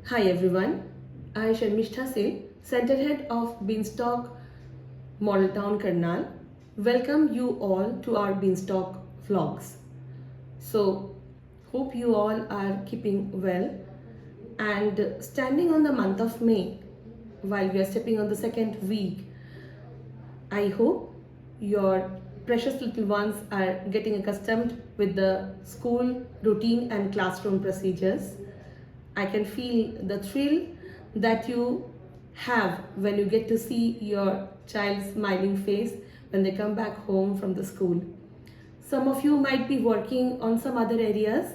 Hi everyone, I Sharmistha, Center Head of Beanstalk Model Town Karnal. Welcome you all to our Beanstalk vlogs. So, hope you all are keeping well and standing on the month of May while we are stepping on the second week. I hope your precious little ones are getting accustomed with the school routine and classroom procedures. I can feel the thrill that you have when you get to see your child's smiling face when they come back home from the school. Some of you might be working on some other areas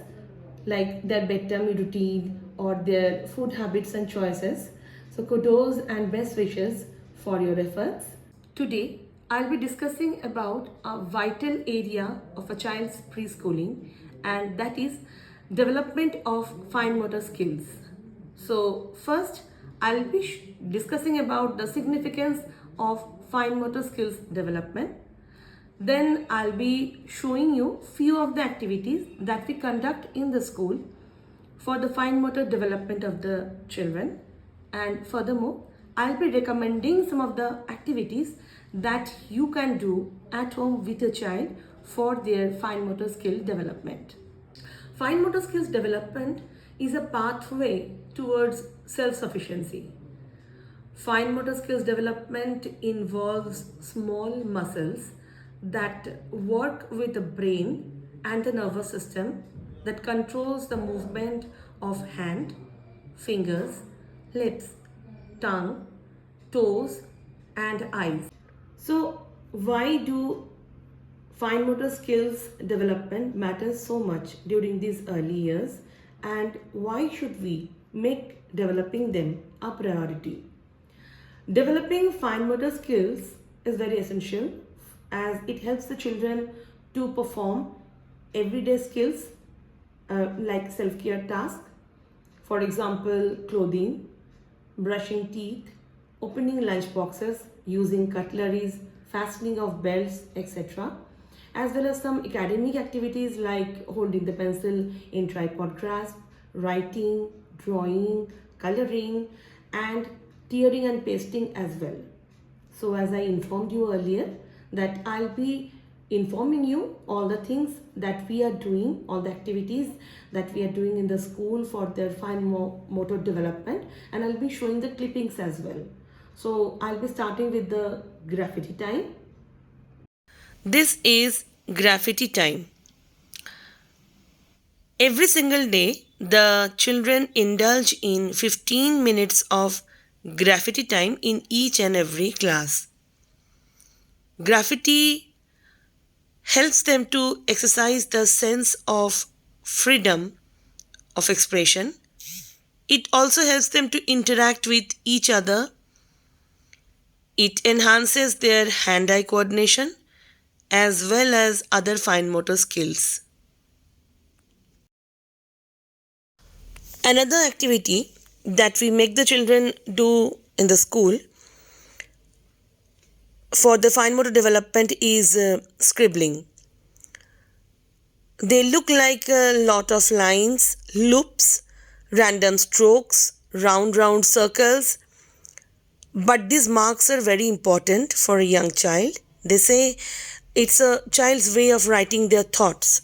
like their bedtime routine or their food habits and choices. So kudos and best wishes for your efforts. Today, I'll be discussing about a vital area of a child's preschooling, and that is development of fine motor skills. So first, I'll be discussing about the significance of fine motor skills development. Then I'll be showing you few of the activities that we conduct in the school for the fine motor development of the children. And furthermore, I'll be recommending some of the activities that you can do at home with your child for their fine motor skill development. Fine motor skills development is a pathway towards self-sufficiency. Fine motor skills development involves small muscles that work with the brain and the nervous system that controls the movement of hand, fingers, lips, tongue, toes, and eyes. So, why do fine motor skills development matters so much during these early years, and why should we make developing them a priority? Developing fine motor skills is very essential as it helps the children to perform everyday skills like self-care tasks, for example, clothing, brushing teeth, opening lunch boxes, using cutleries, fastening of belts, etc. As well as some academic activities like holding the pencil in tripod grasp, writing, drawing, coloring, and tearing and pasting as well. So as I informed you earlier that I'll be informing you all the things that we are doing, all the activities that we are doing in the school for their fine motor development, and I'll be showing the clippings as well. So I'll be starting with the graffiti time. This is graffiti time. Every single day, the children indulge in 15 minutes of graffiti time in each and every class. Graffiti helps them to exercise the sense of freedom of expression. It also helps them to interact with each other. It enhances their hand-eye coordination as well as other fine motor skills. Another activity that we make the children do in the school for the fine motor development is scribbling. They look like a lot of lines, loops, random strokes, round circles. But these marks are very important for a young child. They say it's a child's way of writing their thoughts.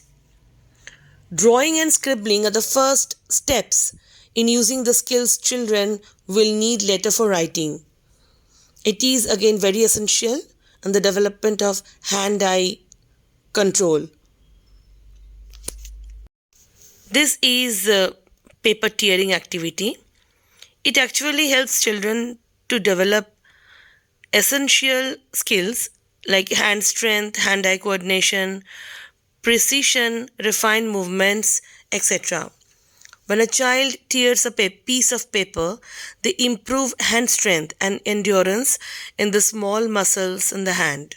Drawing and scribbling are the first steps in using the skills children will need later for writing. It is again very essential in the development of hand-eye control. This is a paper tearing activity. It actually helps children to develop essential skills like hand strength, hand-eye coordination, precision, refined movements, etc. When a child tears a piece of paper, they improve hand strength and endurance in the small muscles in the hand.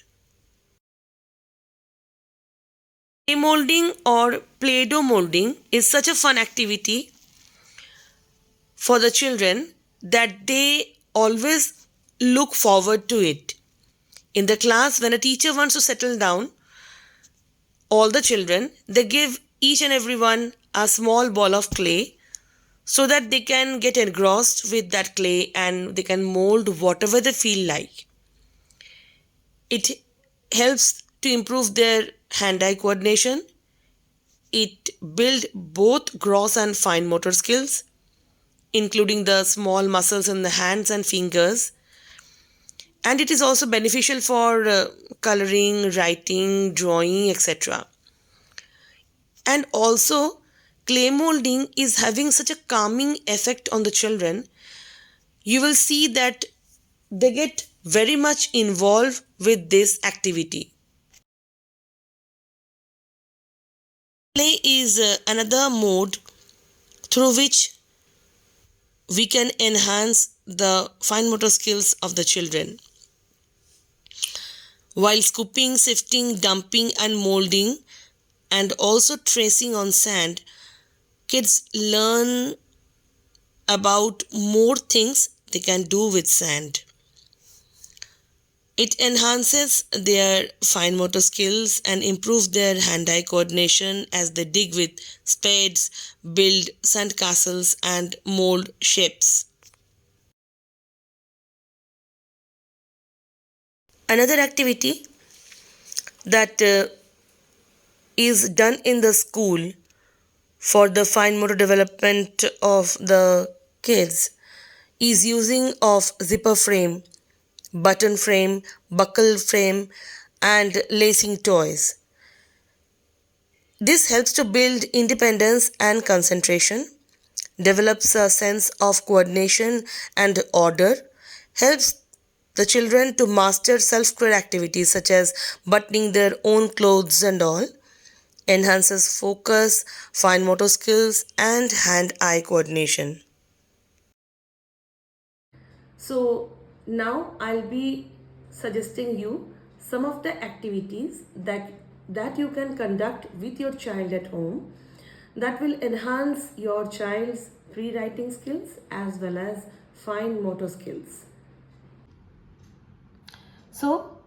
Clay molding or Play-Doh molding is such a fun activity for the children that they always look forward to it. In the class, when a teacher wants to settle down all the children, they give each and everyone a small ball of clay so that they can get engrossed with that clay and they can mold whatever they feel like. It helps to improve their hand-eye coordination. It builds both gross and fine motor skills, including the small muscles in the hands and fingers. And it is also beneficial for coloring, writing, drawing, etc. And also, clay molding is having such a calming effect on the children. You will see that they get very much involved with this activity. Play is another mode through which we can enhance the fine motor skills of the children. While scooping, sifting, dumping, and molding, and also tracing on sand, kids learn about more things they can do with sand. It enhances their fine motor skills and improves their hand-eye coordination as they dig with spades, build sandcastles, and mold shapes. Another activity that is done in the school for the fine motor development of the kids is using of zipper frame, button frame, buckle frame, and lacing toys. This helps to build independence and concentration, develops a sense of coordination and order, helps the children to master self-care activities such as buttoning their own clothes and all, enhances focus, fine motor skills, and hand-eye coordination. So now I'll be suggesting you some of the activities that you can conduct with your child at home that will enhance your child's pre-writing skills as well as fine motor skills. So,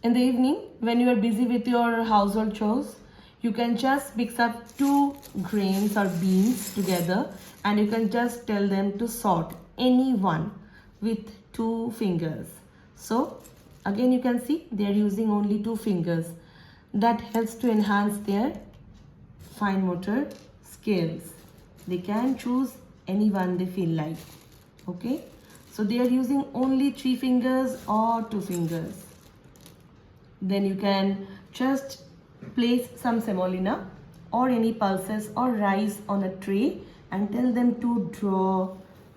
in the evening, when you are busy with your household chores, you can just mix up two grains or beans together and you can just tell them to sort any one with two fingers. So, again you can see they are using only two fingers. That helps to enhance their fine motor skills. They can choose any one they feel like. Okay, so they are using only three fingers or two fingers. Then you can just place some semolina or any pulses or rice on a tray and tell them to draw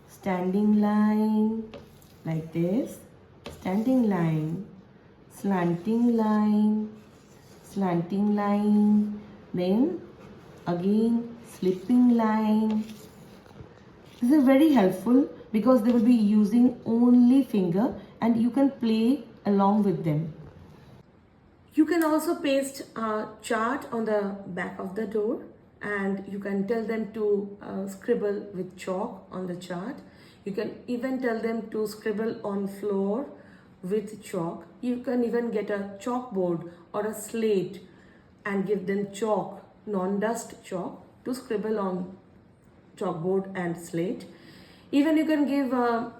standing line like this, standing line, slanting line, slanting line, then again slipping line. This is very helpful because they will be using only finger and you can play along with them. You can also paste a chart on the back of the door and you can tell them to scribble with chalk on the chart. You can even tell them to scribble on floor with chalk. You can even get a chalkboard or a slate and give them chalk, non-dust chalk, to scribble on chalkboard and slate. Even you can give a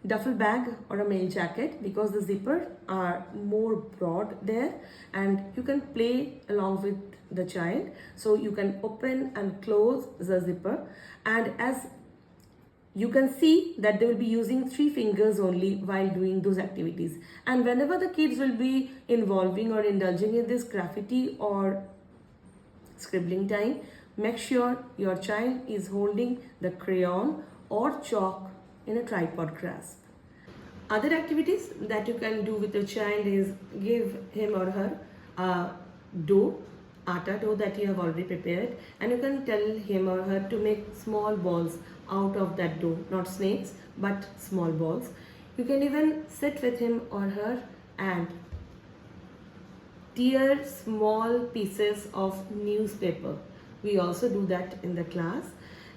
duffel bag or a mail jacket because the zipper are more broad there and you can play along with the child. So you can open and close the zipper, and as you can see that they will be using three fingers only while doing those activities. And whenever the kids will be involving or indulging in this graffiti or scribbling time, make sure your child is holding the crayon or chalk in a tripod grasp. Other activities that you can do with your child is give him or her a dough, atta dough that you have already prepared, and you can tell him or her to make small balls out of that dough, not snakes but small balls. You can even sit with him or her and tear small pieces of newspaper. We also do that in the class,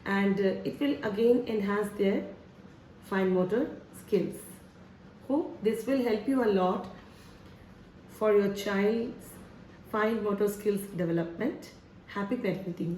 and it will again enhance their fine motor skills. Hope this will help you a lot for your child's fine motor skills development. Happy parenting.